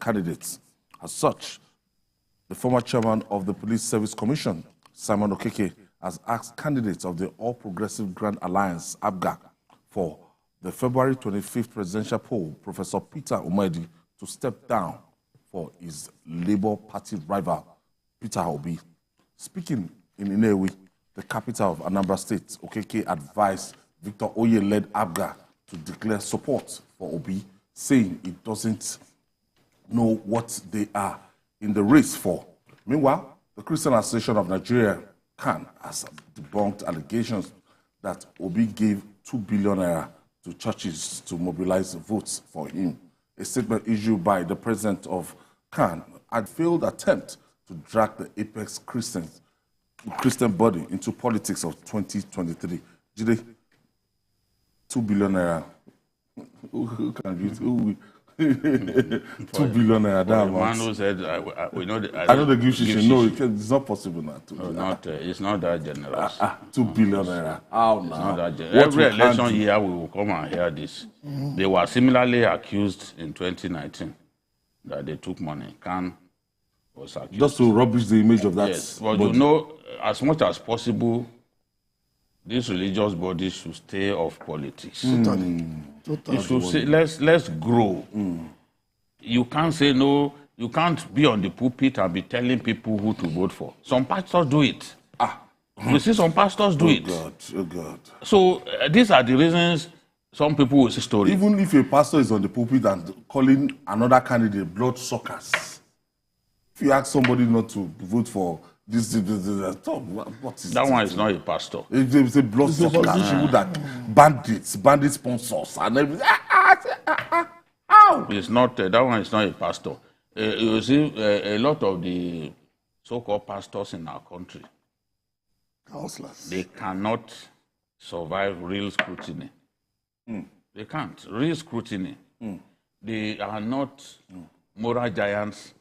candidates. As such, the former chairman of the Police Service Commission, Simon Okeke, has asked candidates of the All Progressive Grand Alliance, APGA, for the February 25th presidential poll, Professor Peter Umeadi, to step down for his Labour Party rival, Peter Obi. Speaking in Inewi, the capital of Anambra State, Okeke advised Victor Oye-led APGA to declare support for Obi, saying it doesn't know what they are in the race for. Meanwhile, the Christian Association of Nigeria, CAN, has debunked allegations that Obi gave 2 billion naira to churches to mobilize votes for him. A statement issued by the president of CAN had failed attempt to drag the apex Christian body into politics of 2023. Jide, 2 billion naira. Who can give? 2 billion naira. The man who said, we know I know the give shishi. No, it's not possible now. No, it's not that generous. 2 billion naira. How now? It's not that generous. Every election year we will come and hear this. They were similarly accused in 2019 that they took money. CAN was accused. Just to rubbish the image of that. Yes, but you know, as much as possible, these religious bodies should stay off politics. Totally. You should say, let's grow. You can't say no. You can't be on the pulpit and be telling people who to vote for. Some pastors do it. You see, some pastors do it. Oh God. So these are the reasons some people will say story. Even if a pastor is on the pulpit and calling another candidate bloodsuckers, if you ask somebody not to vote for this, what is that one is not a pastor. It's a bloodsuckers, people that bandit sponsors and everything. How? It's not that one is not a pastor. You see, a lot of the so-called pastors in our country, they cannot survive real scrutiny. They can't. Real scrutiny. They are not moral giants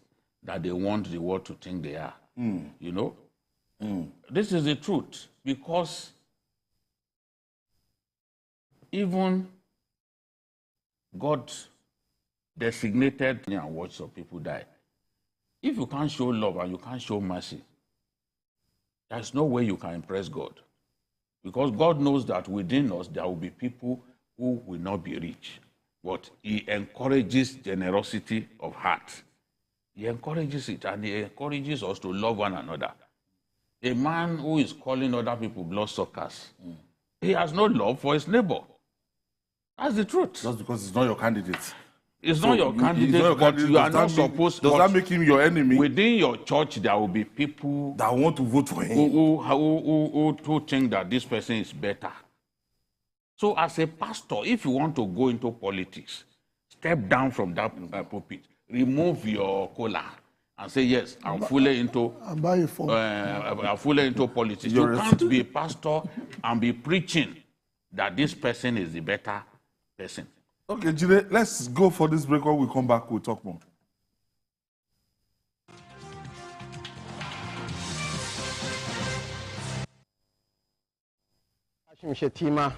that they want the world to think they are. You know? This is the truth. Because even God designated and watch some people die. If you can't show love and you can't show mercy, there's no way you can impress God. Because God knows that within us there will be people who will not be rich. But He encourages generosity of heart. He encourages it, and He encourages us to love one another. A man who is calling other people bloodsuckers, he has no love for his neighbor. That's the truth. Just because it's not your candidate. It's not your candidate, but you are not supposed to. Does that make him your enemy? Within your church, there will be people that want to vote for him, who think that this person is better. So as a pastor, if you want to go into politics, step down from that pulpit. Remove your collar and say, yes, I'm fully into politics. You can't be a pastor and be preaching that this person is the better person. Okay, Jide, let's go for this break. When we come back, we'll talk more. Hashim Shetima.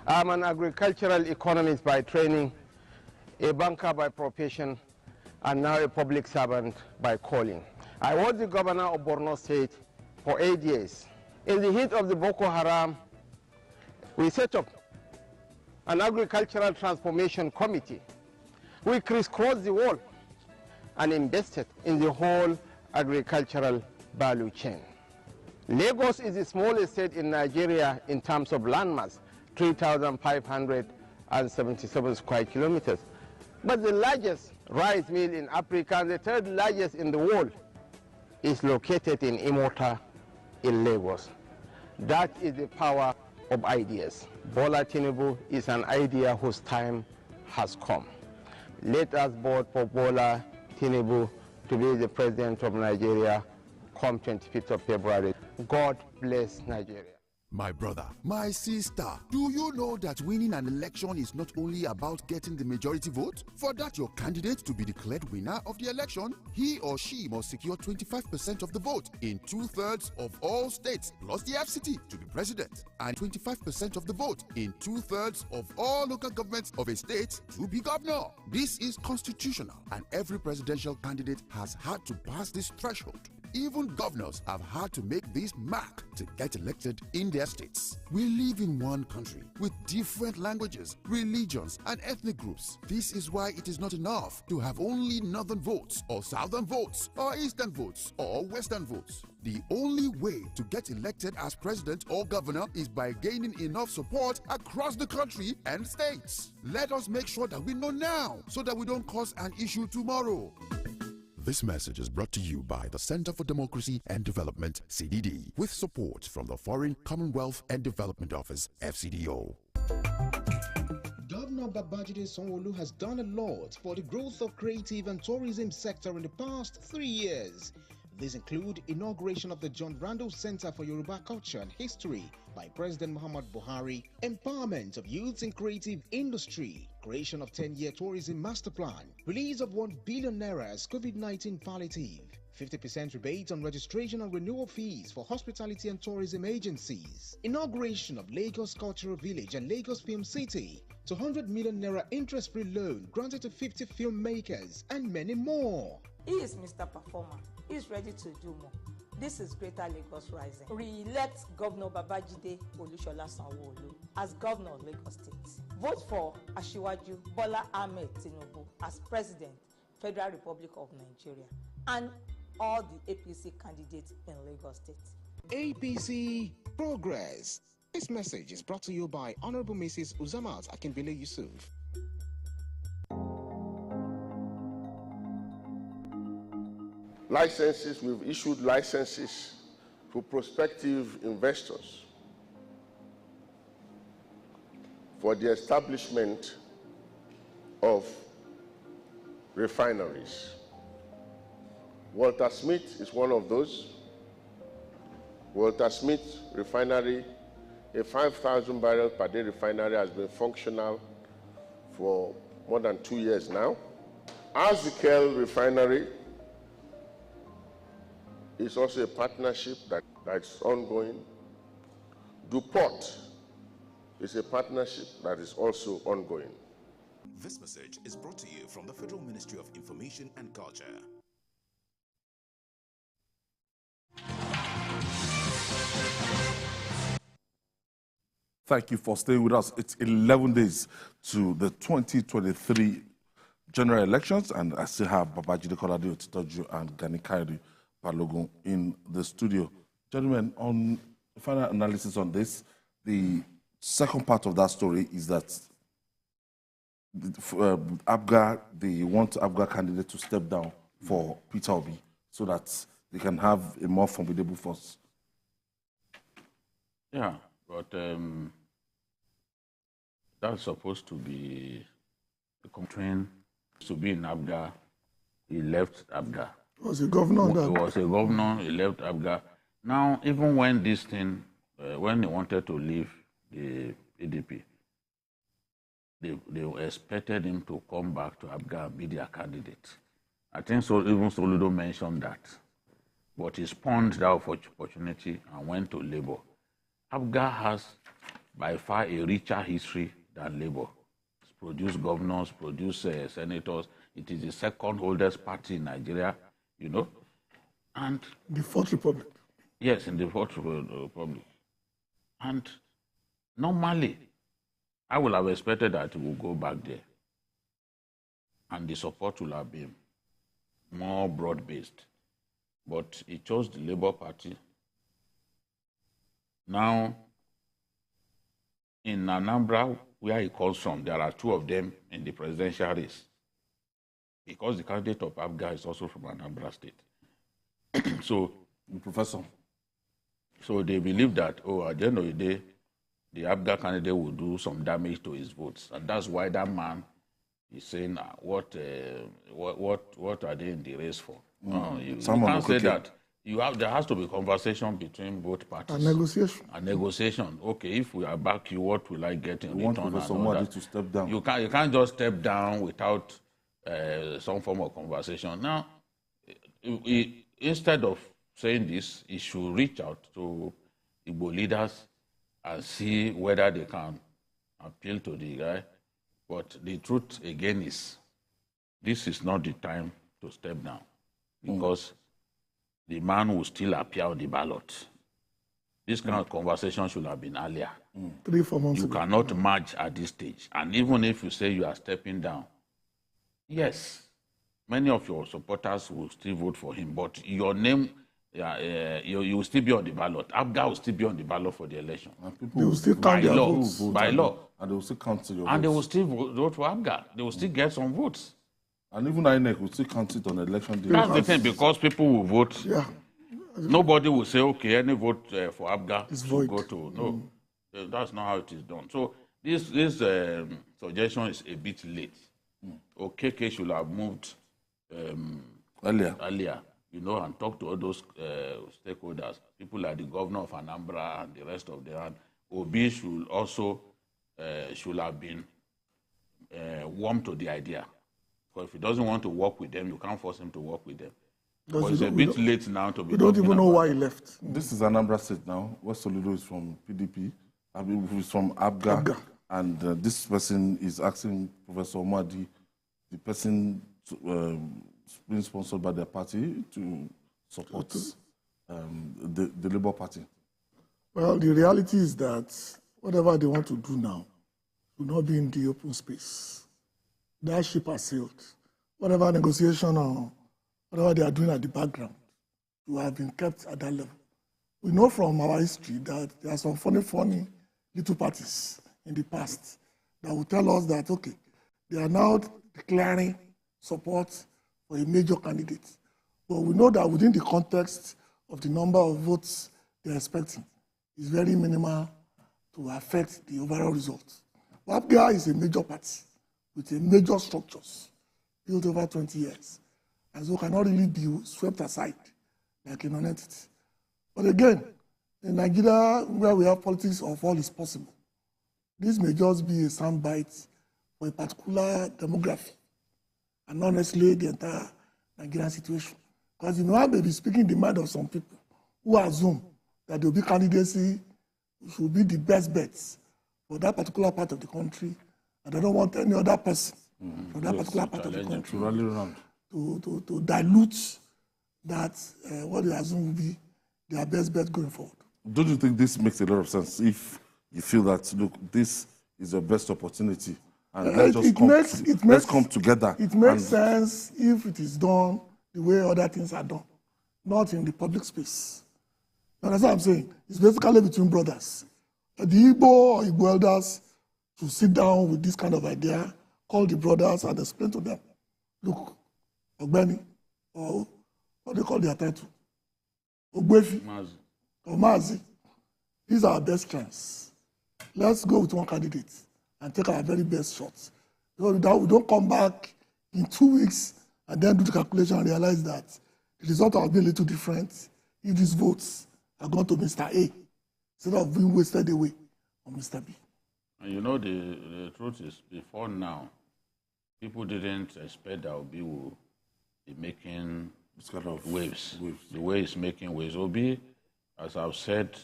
I'm an agricultural economist by training, a banker by profession, and now a public servant by calling. I was the governor of Borno State for 8 years. In the heat of the Boko Haram, we set up an agricultural transformation committee. We crisscrossed the world and invested in the whole agricultural value chain. Lagos is the smallest state in Nigeria in terms of landmass, 3,577 square kilometers. But the largest rice mill in Africa and the third largest in the world is located in Imota in Lagos. That is the power of ideas. Bola Tinubu is an idea whose time has come. Let us vote for Bola Tinubu to be the president of Nigeria come 25th of February. God bless Nigeria. My brother, my sister, do you know that winning an election is not only about getting the majority vote? For that your candidate to be declared winner of the election, he or she must secure 25% of the vote in 2/3 of all states plus the FCT to be president, and 25% of the vote in 2/3 of all local governments of a state to be governor. This is constitutional, and every presidential candidate has had to pass this threshold. Even governors have had to make this mark to get elected in their states. We live in one country with different languages, religions, and ethnic groups. This is why it is not enough to have only northern votes, or southern votes, or eastern votes, or western votes. The only way to get elected as president or governor is by gaining enough support across the country and states. Let us make sure that we know now so that we don't cause an issue tomorrow. This message is brought to you by the Center for Democracy and Development, CDD, with support from the Foreign, Commonwealth and Development Office, FCDO. Governor Babajide Sanwo-Olu has done a lot for the growth of creative and tourism sector in the past 3 years. These include inauguration of the John Randall Center for Yoruba Culture and History by President Muhammad Buhari, empowerment of youths in creative industry, creation of 10-year tourism master plan, release of 1 billion naira as COVID-19 palliative, 50% rebate on registration and renewal fees for hospitality and tourism agencies, inauguration of Lagos Cultural Village and Lagos Film City, 200 million naira interest-free loan granted to 50 filmmakers, and many more. He is Mr. Performer. He is ready to do more. This is Greater Lagos Rising. Re-elect Governor Babajide Olusola Sanwo-Olu as Governor of Lagos State. Vote for Asiwaju Bola Ahmed Tinubu as President, Federal Republic of Nigeria, and all the APC candidates in Lagos State. APC Progress. This message is brought to you by Honorable Mrs. Uzamat Akinbile Yusuf. Licenses, we've issued licenses to prospective investors for the establishment of refineries. Walter Smith is one of those. Walter Smith refinery, a 5,000 barrel per day refinery, has been functional for more than 2 years now. Azikel refinery is also a partnership that's ongoing. DuPont is a partnership that is also ongoing. This message is brought to you from the Federal Ministry of Information and Culture. Thank you for staying with us. It's 11 days to the 2023 general elections, and I still have Babajide Kolade Otitoju and Gani Kayode Balogun in the studio. Gentlemen, on final analysis on this, the second part of that story is that APGA, they want APGA candidate to step down for Peter Obi so that they can have a more formidable force. Yeah, but that's supposed to be the train to be in APGA. He left APGA. He was a governor. He was a governor. He left APGA. Now, even when this thing, when he wanted to leave the PDP, they expected him to come back to APGA and be their candidate. I think so. Even Soludo mentioned that, but he spawned that opportunity and went to Labour. APGA has by far a richer history than Labour. It's produced governors, produced senators. It is the second oldest party in Nigeria, you know. And the Fourth Republic. Yes, in the Fourth Republic. And normally, I would have expected that he would go back there. And the support will have been more broad-based. But he chose the Labour Party. Now, in Anambra, where he comes from, there are two of them in the presidential race. Because the candidate of APGA is also from Anambra State. So, Professor. So they believe that, at the end of the day, the APGA candidate will do some damage to his votes. And that's why that man is saying, what are they in the race for? No, you can't say that. there has to be conversation between both parties. A negotiation. A negotiation. Okay, if we are back you, what will I get in want return? Professor Umeadi to step down. You can't just step down without some form of conversation. Now, instead of saying this, he should reach out to Igbo leaders and see whether they can appeal to the guy. But the truth again is, this is not the time to step down, because the man will still appear on the ballot. This kind of conversation should have been earlier. 3-4 months You ago. cannot merge at this stage. And even if you say you are stepping down, yes, many of your supporters will still vote for him, but your name, you will still be on the ballot. APGA will still be on the ballot for the election. They will still By count their law. votes. By law. And they will still count your And they will votes. still vote for APGA. They will still get some votes. And even INEC will still count it on election day. That's the thing, because people will vote. Yeah. Nobody will say, okay, any vote for APGA It's should void. go to. No, that's not how it is done. So this suggestion is a bit late. Okeke should have moved earlier, and talk to all those stakeholders, people like the governor of Anambra and the rest of the land. Obi should also should have been warm to the idea. Because if he doesn't want to work with them, you can't force him to work with them. Because But it's a bit late now to be. We don't talking even know about why he left. This is Anambra State now. West Soludo is from PDP. I mean, he's from APGA. And this person is asking Professor Umeadi, the person being sponsored by their party, to support the Labour Party. Well, the reality is that whatever they want to do now will not be in the open space. That ship has sailed. Whatever negotiation or whatever they are doing at the background will have been kept at that level. We know from our history that there are some funny little parties in the past that will tell us that, okay, they are now declaring support for a major candidate. But we know that within the context of the number of votes they're expecting, it's very minimal to affect the overall results. APGA is a major party with a major structures built over 20 years, and so cannot really be swept aside like a non-entity. But again, in Nigeria, where we have politics of all is possible, this may just be a soundbite for a particular demography and not necessarily the entire Nigerian situation. Because I may be speaking the mind of some people who assume that the Obi candidacy should be the best bets for that particular part of the country, and they don't want any other person from that particular part of the country to dilute that what they assume will be their best bet going forward. Don't you think this makes a lot of sense if you feel that, look, this is the best opportunity and let's come together? It makes sense if it is done the way other things are done, not in the public space. That's what I'm saying. It's basically between brothers. The Igbo or Igbo elders to sit down with this kind of idea, call the brothers and explain to them, look, Ogbeni, or what they call their title, Ogbefi, or Mazi, these are our best chance. Let's go with one candidate and take our very best shots. So that we don't come back in 2 weeks and then do the calculation and realize that the result will be a little different if these votes are gone to Mr. A instead of being wasted away on Mr. B. And the truth is, before now, people didn't expect that Obi will be making waves. The way he's making waves. Obi, as I've said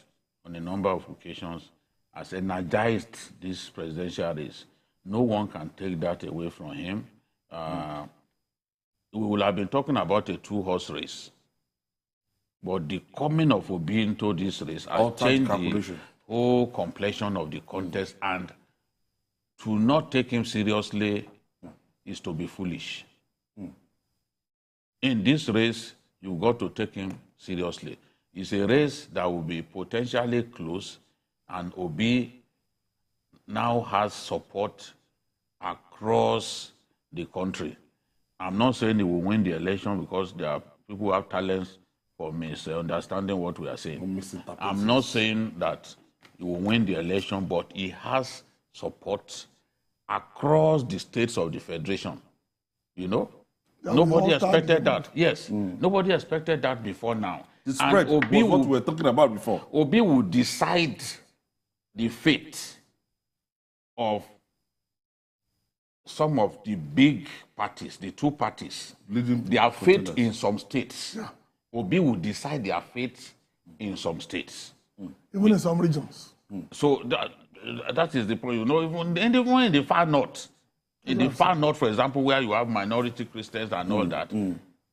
on a number of occasions, has energized this presidential race. No one can take that away from him. We will have been talking about a 2-horse race. But the coming of Obi into this race has changed the whole complexion of the contest, and to not take him seriously is to be foolish. In this race, you've got to take him seriously. It's a race that will be potentially close, and Obi now has support across the country. I'm not saying he will win the election because there are people who have talents for misunderstanding what we are saying. I'm not saying that he will win the election, but he has support across the states of the Federation. Nobody expected that. Yes, nobody expected that before now. The spread was what we were talking about before. Obi will decide the fate of some of the big parties, the two parties, their fate in some states. Yeah. Obi will decide their fate in some states. Even in some regions. So that is the point. You know, even in the far north, in the far north, for example, where you have minority Christians and all that,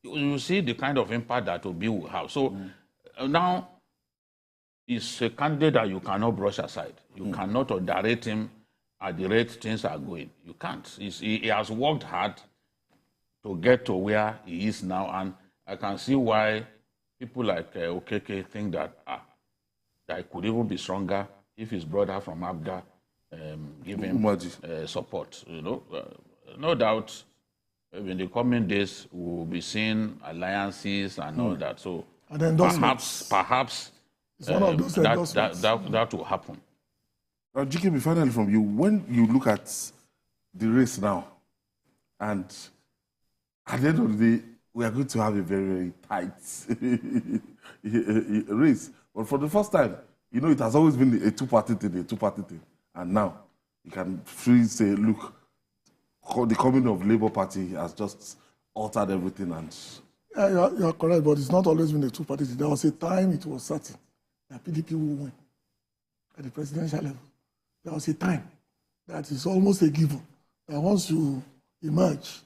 you see the kind of impact that Obi will have. So now, it's a candidate that you cannot brush aside. You cannot underrate him at the rate things are going. You can't. He has worked hard to get to where he is now, and I can see why people like Okeke think that it could even be stronger if his brother from APGA give him support. You know, no doubt. In the coming days, we will be seeing alliances and all that. So perhaps it's one of those that will happen. GKB, finally from you, when you look at the race now, and at the end of the day, we are going to have a very, very tight race. But for the first time, you know, it has always been a two-party thing, And now, you can freely say, look, the coming of Labour Party has just altered everything. And yeah, you are correct, but it's not always been a two-party thing. There was a time it was certain that PDP will win at the presidential level. There was a time that is almost a given that once you emerge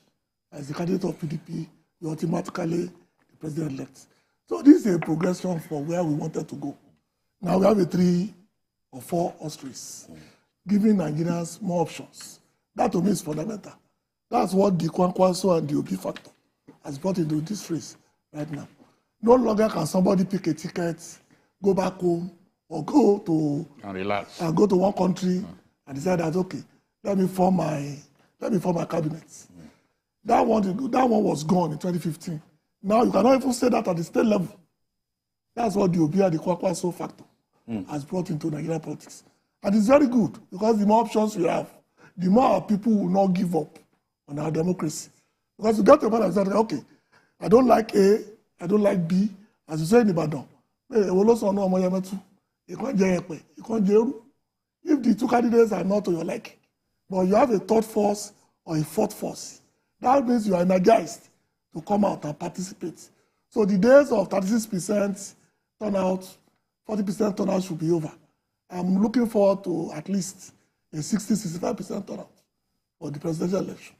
as the candidate of PDP, you automatically the president-elect. So this is a progression from where we wanted to go. Now we have a 3 or 4 horse race, giving Nigerians more options. That to me is fundamental. That's what the Kwankwaso and the Obi factor has brought into this race right now. No longer can somebody pick a ticket, go back home, or go to and relax and go to one country and decide that okay, let me form my cabinet. That one was gone in 2015. Now you cannot even say that at the state level. That's what the Obi and the Kwankwaso factor has brought into Nigerian politics. And it's very good because the more options we have, the more our people will not give up on our democracy. Because you get to a point of saying, okay, I don't like A, I don't like B, as you say in Ibadan. If the two candidates are not to your liking, but you have a third force or a fourth force, that means you are energized to come out and participate. So the days of 36% turnout, 40% turnout should be over. I'm looking forward to at least a 60-65% turnout for the presidential election.